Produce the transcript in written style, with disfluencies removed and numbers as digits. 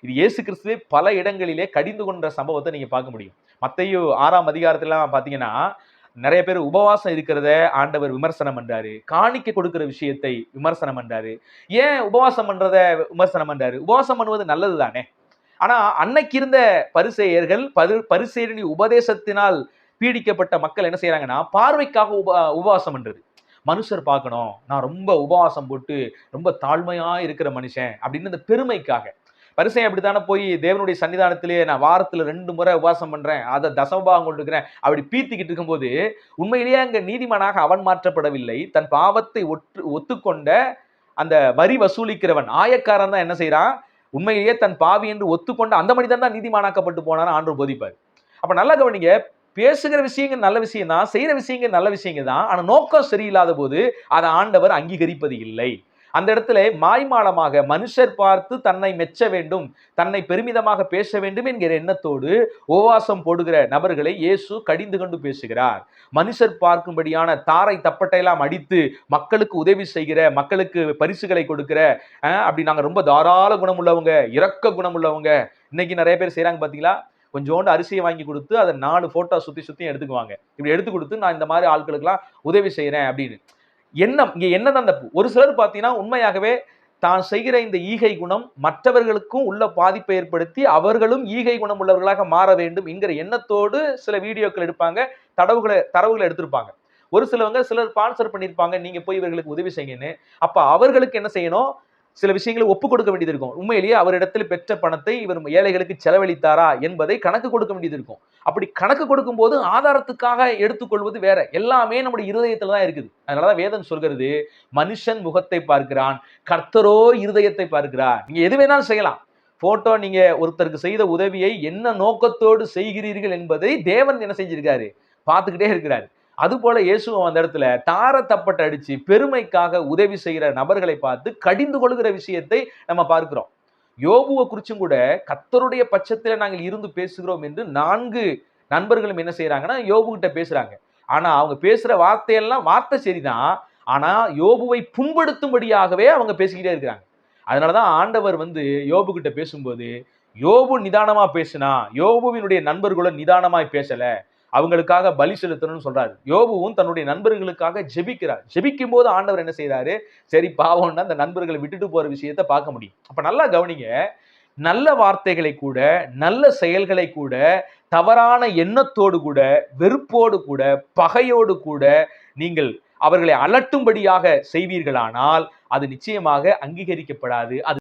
இது இயேசு கிறிஸ்துவே பல இடங்களிலே கடிந்து கொண்ட சம்பவத்தை நீங்க பார்க்க முடியும். மத்தேயு 6ஆம் அதிகாரத்திலாம் பாத்தீங்கன்னா நிறைய பேர் உபவாசம் இருக்கிறத ஆண்டவர் விமர்சனம் பண்றாரு. காணிக்கை கொடுக்கிற விஷயத்தை விமர்சனம் பண்றாரு. ஏன் உபவாசம் பண்றத விமர்சனம் பண்றாரு? உபவாசம் பண்ணுவது நல்லது தானே. ஆனா அன்னைக்கு இருந்த பரிசேயர்கள் பரிசேயரின் உபதேசத்தினால் பீடிக்கப்பட்ட மக்கள் என்ன செய்யறாங்கன்னா, பார்வைக்காக உபவாசம் பண்றது. மனுஷர் பார்க்கணும், நான் ரொம்ப உபவாசம் போட்டு ரொம்ப தாழ்மையா இருக்கிற மனுஷன் அப்படின்னு இந்த பெருமைக்காக. பரிசேயன் அப்படித்தானே போய் தேவனுடைய சன்னிதானத்திலே நான் வாரத்துல 2 முறை உபவாசம் பண்றேன், அதை தசமபாகம் கொண்டுக்கிறேன் அப்படி பீத்திக்கிட்டு இருக்கும்போது, உண்மையிலேயே அங்க நீதிமானாக அவன் மாற்றப்படவில்லை. தன் பாவத்தை ஒத்துக்கொண்ட அந்த வரி வசூலிக்கிறவன் ஆயக்காரன் தான் என்ன செய்யறான், உண்மையிலேயே தன் பாவி என்று ஒத்துக்கொண்ட அந்த மனிதன் தான் நீதிமானாக்கப்பட்டு போனான்னு ஆண்டவர் போதிப்பார். அப்ப நல்லா கவனிங்க, பேசுகிற விஷயங்கள் நல்ல விஷயம் தான், செய்யற விஷயங்கள் நல்ல விஷயங்கள் தான். ஆனா நோக்கம் சரியில்லாத போது அதை ஆண்டவர் அங்கீகரிப்பது இல்லை. அந்த இடத்துல மாய்மாலமாக மனுஷர் பார்த்து தன்னை மெச்ச வேண்டும், தன்னை பெருமிதமாக பேச வேண்டும் என்கிற எண்ணத்தோடு உபவாசம் போடுகிற நபர்களை இயேசு கடிந்து கொண்டு பேசுகிறார். மனுஷர் பார்க்கும்படியான தாரை தப்பட்டையெல்லாம் அடித்து மக்களுக்கு உதவி செய்கிற, மக்களுக்கு பரிசுகளை கொடுக்கிற, அப்படி நாங்க ரொம்ப தாராள குணம் உள்ளவங்க, இரக்க குணம் உள்ளவங்க. இன்னைக்கு நிறைய பேர் செய்யறாங்க பாத்தீங்களா, கொஞ்சோண்டு அரிசியை வாங்கி கொடுத்து அதை 4 போட்டோ சுத்தி எடுத்துக்குவாங்க. இப்படி எடுத்து கொடுத்து நான் இந்த மாதிரி ஆட்களுக்கெல்லாம் உதவி செய்யறேன் அப்படின்னு. எண்ணம் இங்க என்னதான் தப்பு. ஒரு சிலர் பாத்தீங்கன்னா உண்மையாகவே தான் செய்கிற இந்த ஈகை குணம் மற்றவர்களுக்கும் உள்ள பாதிப்பை ஏற்படுத்தி அவர்களும் ஈகை குணம் உள்ளவர்களாக மாற வேண்டும் என்கிற எண்ணத்தோடு சில வீடியோக்கள் எடுப்பாங்க, தரவுகளை எடுத்திருப்பாங்க. ஒரு சிலர் ஸ்பான்சர் பண்ணியிருப்பாங்க, நீங்க போய் இவர்களுக்கு உதவி செய்யுங்கன்னு. அப்ப அவர்களுக்கு என்ன செய்யணும், சில விஷயங்களை ஒப்புக் கொடுக்க வேண்டியது இருக்கும். உண்மையிலேயே அவரிடத்தில் பெற்ற பணத்தை இவர் ஏழைகளுக்கு செலவழித்தாரா என்பதை கணக்கு கொடுக்க வேண்டியது இருக்கும். அப்படி கணக்கு கொடுக்கும் போது ஆதாரத்துக்காக எடுத்துக்கொள்வது வேற. எல்லாமே நம்முடைய இருதயத்துல தான் இருக்குது. அதனாலதான் வேதம் சொல்கிறது, மனுஷன் முகத்தை பார்க்கிறான், கர்த்தரோ இருதயத்தை பார்க்கிறார். நீங்க எது வேணாலும் செய்யலாம். போட்டோ நீங்க ஒருத்தருக்கு செய்த உதவியை என்ன நோக்கத்தோடு செய்கிறீர்கள் என்பதை தேவன் என்ன செஞ்சிருக்காரு, பார்த்துக்கிட்டே இருக்கிறார். அது போல இயேசுவும் அந்த இடத்துல தார தப்பட்டை அடிச்சு பெருமைக்காக உதவி செய்கிற நபர்களை பார்த்து கடிந்து கொள்கிற விஷயத்தை நம்ம பார்க்கிறோம். யோபுவை குறிச்சும் கூட கர்த்தருடைய பட்சத்துல நாங்கள் இருந்து பேசுகிறோம் என்று 4 நண்பர்களும் என்ன செய்யறாங்கன்னா யோபு கிட்ட பேசுறாங்க. ஆனா அவங்க பேசுற வார்த்தையெல்லாம் வார்த்தை சரிதான், ஆனா யோபுவை புண்படுத்தும்படியாகவே அவங்க பேசிக்கிட்டே இருக்கிறாங்க. அதனாலதான் ஆண்டவர் யோபு கிட்ட பேசும்போது, யோபு நிதானமா பேசினா, யோபுவினுடைய நண்பர்களும் நிதானமாய் பேசல, அவங்களுக்காக பலி செலுத்தணும்னு சொல்றாரு. யோபுவும் தன்னுடைய நண்பர்களுக்காக ஜெபிக்கிறார். ஜெபிக்கும் போது ஆண்டவர் என்ன செய்யறாரு, சரி பாவம்னா அந்த நண்பர்களை விட்டுட்டு போற விஷயத்தை பார்க்க முடியும். அப்ப நல்லா கவனிங்க, நல்ல வார்த்தைகளை கூட, நல்ல செயல்களை கூட, தவறான எண்ணத்தோடு கூட, வெறுப்போடு கூட, பகையோடு கூட நீங்கள் அவர்களை அலட்டும்படியாக செய்வீர்களானால் அது நிச்சயமாக அங்கீகரிக்கப்படாது. அது